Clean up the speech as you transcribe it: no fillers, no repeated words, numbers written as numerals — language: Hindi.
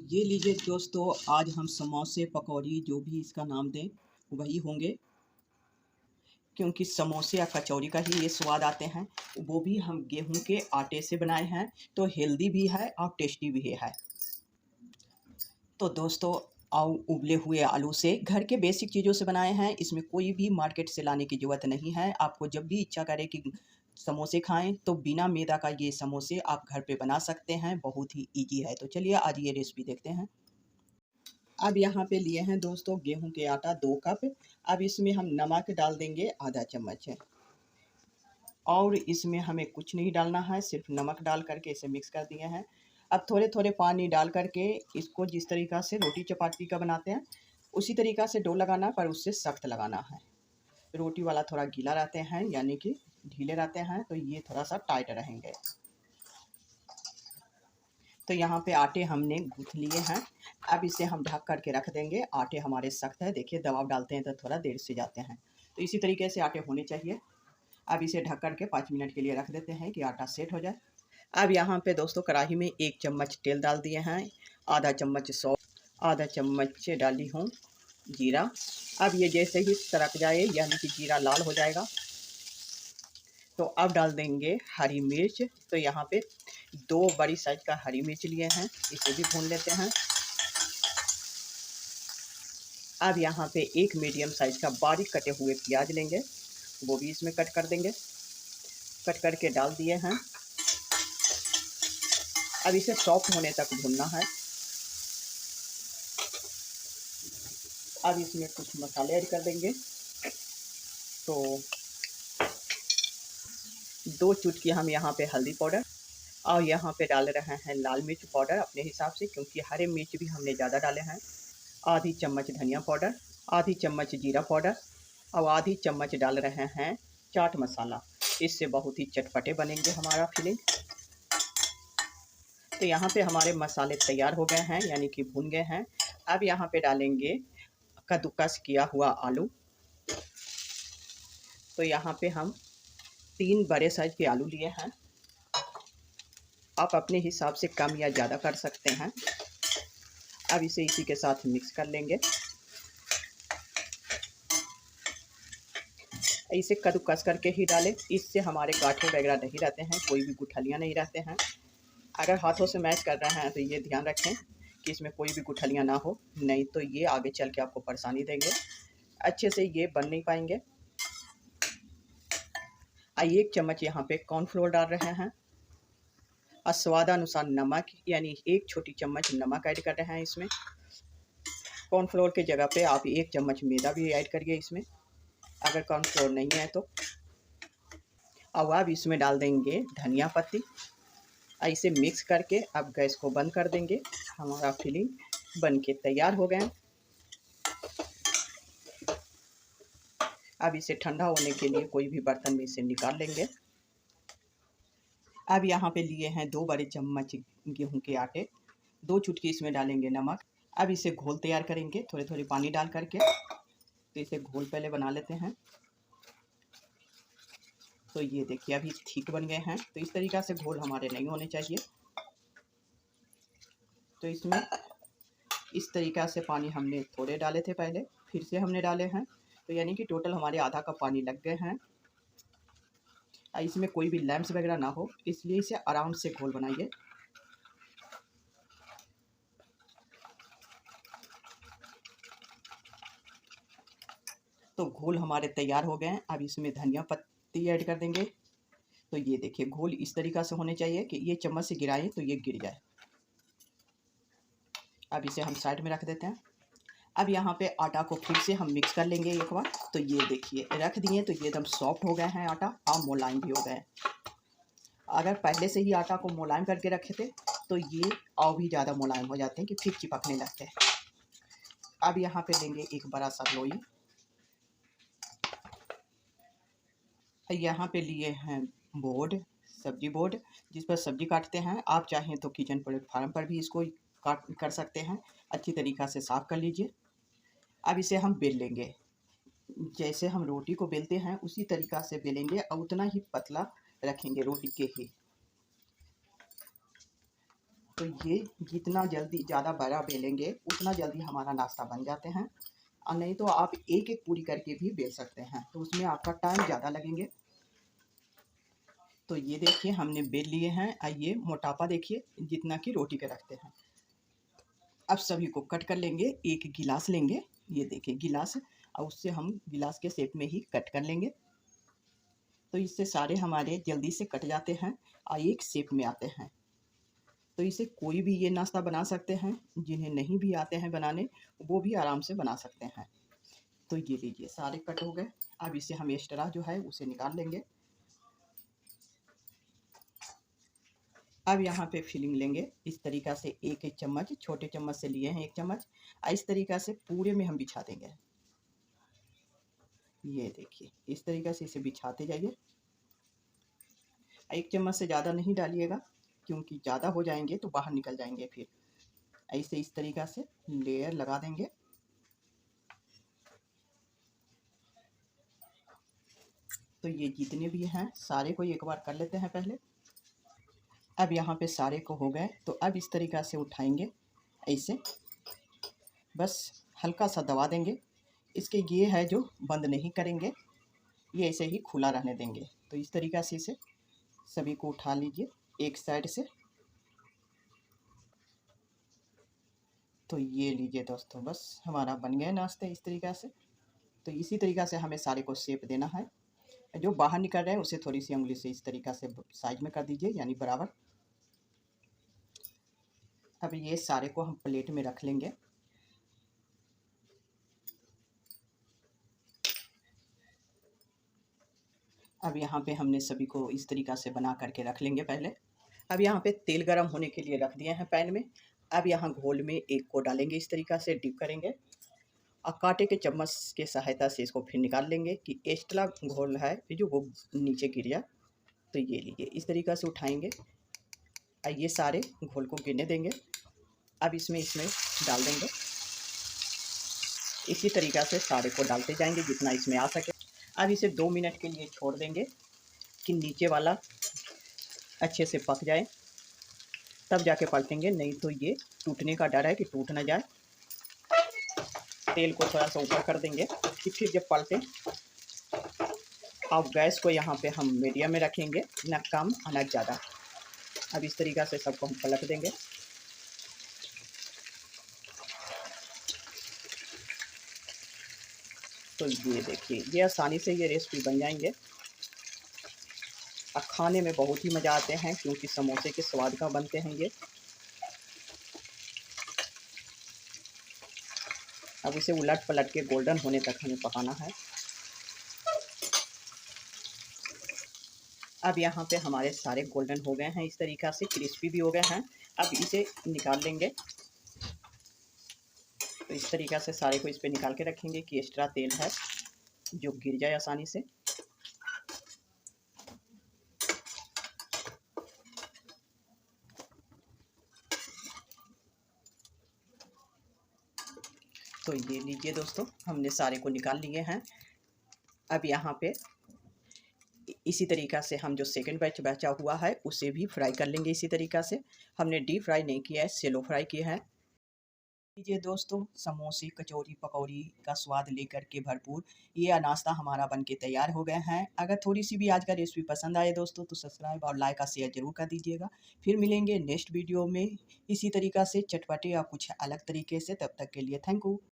ये लीजिए दोस्तों, आज हम समोसे पकौड़ी जो भी इसका नाम दें वही होंगे, क्योंकि समोसे या कचौड़ी का ही ये स्वाद आते हैं। वो भी हम गेहूं के आटे से बनाए हैं, तो हेल्दी भी है और टेस्टी भी है। तो दोस्तों, आओ उबले हुए आलू से घर के बेसिक चीज़ों से बनाए हैं। इसमें कोई भी मार्केट से लाने की ज़रूरत नहीं है। आपको जब भी इच्छा करे कि समोसे खाएं तो बिना मैदा का ये समोसे आप घर पे बना सकते हैं। बहुत ही इजी है। तो चलिए आज ये रेसिपी देखते हैं। अब यहाँ पे लिए हैं दोस्तों गेहूं के आटा 2 कप। अब इसमें हम नमक डाल देंगे आधा चम्मच और इसमें हमें कुछ नहीं डालना है, सिर्फ नमक डाल करके इसे मिक्स कर दिए हैं। अब थोड़े थोड़े पानी डाल करके इसको जिस तरीक़ा से रोटी चपाती का बनाते हैं उसी तरीक़ा से डो लगाना, पर उससे सख्त लगाना है। रोटी वाला थोड़ा गीला रहते हैं, यानी कि ढीले रहते हैं, तो ये थोड़ा सा टाइट रहेंगे। तो यहाँ पे आटे हमने गूँथ लिए हैं। अब इसे हम ढक करके रख देंगे। आटे हमारे सख्त है, देखिए दबाव डालते हैं तो थोड़ा देर से जाते हैं, तो इसी तरीके से आटे होने चाहिए। अब इसे ढक करके 5 मिनट के लिए रख देते हैं कि आटा सेट हो जाए। अब यहाँ पे दोस्तों कढ़ाई में 1 चम्मच तेल डाल दिए हैं, आधा चम्मच सौंफ, आधा चम्मच डाली हूँ जीरा। अब ये जैसे ही तड़क जाए, यानी कि जीरा लाल हो जाएगा, तो अब डाल देंगे हरी मिर्च। तो यहाँ पे 2 बड़ी साइज का हरी मिर्च लिए हैं, इसे भी भून लेते हैं। अब यहाँ पे 1 मीडियम साइज का बारीक कटे हुए प्याज लेंगे, वो भी इसमें कट कर देंगे। कट करके डाल दिए हैं। अब इसे सॉफ्ट होने तक भूनना है। अब इसमें कुछ मसाले ऐड कर देंगे। तो 2 चुटकी हम यहाँ पे हल्दी पाउडर और यहाँ पे डाल रहे हैं लाल मिर्च पाउडर अपने हिसाब से, क्योंकि हरे मिर्च भी हमने ज़्यादा डाले हैं। आधी चम्मच धनिया पाउडर, आधी चम्मच जीरा पाउडर और आधी चम्मच डाल रहे हैं चाट मसाला। इससे बहुत ही चटपटे बनेंगे हमारा फिलिंग। तो यहाँ पे हमारे मसाले तैयार हो गए हैं, यानी कि भून गए हैं। अब यहाँ पे डालेंगे कद्दूकस किया हुआ आलू। तो यहाँ पे हम 3 बड़े साइज के आलू लिए हैं। आप अपने हिसाब से कम या ज़्यादा कर सकते हैं। अब इसे इसी के साथ मिक्स कर लेंगे। इसे कद्दूकस करके ही डालें, इससे हमारे गांठें वगैरह नहीं रहते हैं, कोई भी गुठलियाँ नहीं रहते हैं। अगर हाथों से मैश कर रहे हैं तो ये ध्यान रखें कि इसमें कोई भी गुठलियाँ ना हो, नहीं तो ये आगे चल के आपको परेशानी देंगे, अच्छे से ये बन नहीं पाएंगे। 1 चम्मच यहाँ पे कॉर्नफ्लोर डाल रहे हैं और स्वादानुसार नमक, यानी 1 छोटी चम्मच नमक ऐड कर रहे हैं इसमें। कॉर्नफ्लोर के जगह पे आप 1 चम्मच मैदा भी ऐड करिए इसमें, अगर कॉर्नफ्लोर नहीं है तो। और अब इसमें डाल देंगे धनिया पत्ती। ऐसे मिक्स करके अब गैस को बंद कर देंगे। हमारा फिलिंग बन के तैयार हो गए। अब इसे ठंडा होने के लिए कोई भी बर्तन में इसे निकाल लेंगे। अब यहाँ पे लिए हैं 2 बड़े चम्मच गेहूं के आटे, 2 चुटकी इसमें डालेंगे नमक। अब इसे घोल तैयार करेंगे थोड़े थोड़े पानी डाल करके। तो इसे घोल पहले बना लेते हैं। तो ये देखिए अभी ठीक बन गए हैं। तो इस तरीक़ा से घोल हमारे नहीं होने चाहिए। तो इसमें इस तरीक़ा से पानी हमने थोड़े डाले थे पहले, फिर से हमने डाले हैं, तो यानी कि टोटल हमारे आधा कप पानी लग गए हैं। इसमें कोई भी लैम्स वगैरह ना हो, इसलिए इसे आराम से घोल बनाइए। तो घोल हमारे तैयार हो गए हैं। अब इसमें धनिया पत्ती ऐड कर देंगे। तो ये देखिए घोल इस तरीक़ा से होने चाहिए कि ये चम्मच से गिराएं तो ये गिर जाए। अब इसे हम साइड में रख देते हैं। अब यहाँ पे आटा को फिर से हम मिक्स कर लेंगे एक बार। तो ये देखिए रख दिए तो ये एकदम सॉफ्ट हो गए हैं आटा, और मुलायम भी हो गए। अगर पहले से ही आटा को मुलायम करके रखे थे तो ये और भी ज़्यादा मुलायम हो जाते हैं कि फिर चिपकने लगते हैं। अब यहाँ पे लेंगे एक बड़ा सा लोई। यहाँ पे लिए हैं बोर्ड, सब्जी बोर्ड, जिस पर सब्जी काटते हैं। आप चाहें तो किचन प्लेटफार्म पर भी इसको काट कर सकते हैं। अच्छी तरीक़ा से साफ़ कर लीजिए। अब इसे हम बेल लेंगे, जैसे हम रोटी को बेलते हैं उसी तरीक़ा से बेलेंगे और उतना ही पतला रखेंगे रोटी के ही। तो ये जितना जल्दी ज़्यादा बड़ा बेलेंगे उतना जल्दी हमारा नाश्ता बन जाते हैं, और नहीं तो आप एक एक पूरी करके भी बेल सकते हैं, तो उसमें आपका टाइम ज़्यादा लगेंगे। तो ये देखिए हमने बेल लिए हैं, और ये मोटापा देखिए जितना कि रोटी के रखते हैं। अब सभी को कट कर लेंगे, एक गिलास लेंगे, ये देखिए गिलास, और उससे हम गिलास के शेप में ही कट कर लेंगे। तो इससे सारे हमारे जल्दी से कट जाते हैं और एक शेप में आते हैं। तो इसे कोई भी ये नाश्ता बना सकते हैं, जिन्हें नहीं भी आते हैं बनाने वो भी आराम से बना सकते हैं। तो ये लीजिए सारे कट हो गए। अब इसे हम एक्स्ट्रा जो है उसे निकाल लेंगे। अब यहाँ पे फिलिंग लेंगे इस तरीक़ा से, एक एक चम्मच, छोटे चम्मच से लिए हैं एक चम्मच, और इस तरीक़ा से पूरे में हम बिछा देंगे। ये देखिए इस तरीक़ा से इसे बिछाते जाइए। एक चम्मच से ज़्यादा नहीं डालिएगा, क्योंकि ज़्यादा हो जाएंगे तो बाहर निकल जाएंगे। फिर ऐसे इस तरीक़ा से लेयर लगा देंगे। तो ये जितने भी हैं सारे को एक बार कर लेते हैं पहले। अब यहाँ पे सारे को हो गए, तो अब इस तरीक़ा से उठाएंगे, ऐसे बस हल्का सा दबा देंगे। इसके ये है जो बंद नहीं करेंगे, ये ऐसे ही खुला रहने देंगे। तो इस तरीक़ा से इसे सभी को उठा लीजिए एक साइड से। तो ये लीजिए दोस्तों, बस हमारा बन गया नाश्ता इस तरीक़ा से। तो इसी तरीक़ा से हमें सारे को शेप देना है। जो बाहर निकल रहे हैं उसे थोड़ी सी उंगली से इस तरीक़ा से साइज में कर दीजिए, यानी बराबर। अब ये सारे को हम प्लेट में रख लेंगे। अब यहाँ पे हमने सभी को इस तरीक़ा से बना करके रख लेंगे पहले। अब यहाँ पे तेल गरम होने के लिए रख दिए हैं पैन में। अब यहाँ घोल में एक को डालेंगे, इस तरीक़ा से डिप करेंगे, और कांटे के चम्मच के सहायता से इसको फिर निकाल लेंगे कि एक्स्ट्रा घोल है जो वो नीचे गिर जाए। तो ये लीजिए इस तरीक़ा से उठाएंगे, और ये सारे घोल को गिरने देंगे। अब इसमें डाल देंगे, इसी तरीक़ा से सारे को डालते जाएंगे जितना इसमें आ सके। अब इसे 2 मिनट के लिए छोड़ देंगे कि नीचे वाला अच्छे से पक जाए, तब जाके पलटेंगे, नहीं तो ये टूटने का डर है कि टूट ना जाए। तेल को थोड़ा सा ऊपर कर देंगे कि फिर जब पलटे। अब गैस को यहाँ पे हम मीडियम में रखेंगे, ना कम ना ज़्यादा। अब इस तरीक़ा से सबको हम पलट देंगे। तो ये देखिए ये आसानी से ये रेसिपी बन जाएंगे, और खाने में बहुत ही मज़ा आते हैं, क्योंकि समोसे के स्वाद का बनते हैं ये। अब इसे उलट पलट के गोल्डन होने तक हमें पकाना है। अब यहाँ पे हमारे सारे गोल्डन हो गए हैं, इस तरीक़ा से क्रिस्पी भी हो गए हैं। अब इसे निकाल लेंगे। तो इस तरीक़ा से सारे को इस पे निकाल के रखेंगे कि एक्स्ट्रा तेल है जो गिर जाए आसानी से। तो ये लीजिए दोस्तों, हमने सारे को निकाल लिए हैं। अब यहाँ पे इसी तरीक़ा से हम जो सेकंड बैच बचा हुआ है उसे भी फ्राई कर लेंगे। इसी तरीक़ा से हमने डीप फ्राई नहीं किया है, सेलो फ्राई किया है। लीजिए दोस्तों, समोसे कचौरी पकौड़ी का स्वाद लेकर के भरपूर ये नाश्ता हमारा बनके तैयार हो गए हैं। अगर थोड़ी सी भी आज का रेसिपी पसंद आए दोस्तों तो सब्सक्राइब और लाइक और शेयर जरूर कर दीजिएगा। फिर मिलेंगे नेक्स्ट वीडियो में इसी तरीक़ा से चटपटे या कुछ अलग तरीके से। तब तक के लिए थैंक यू।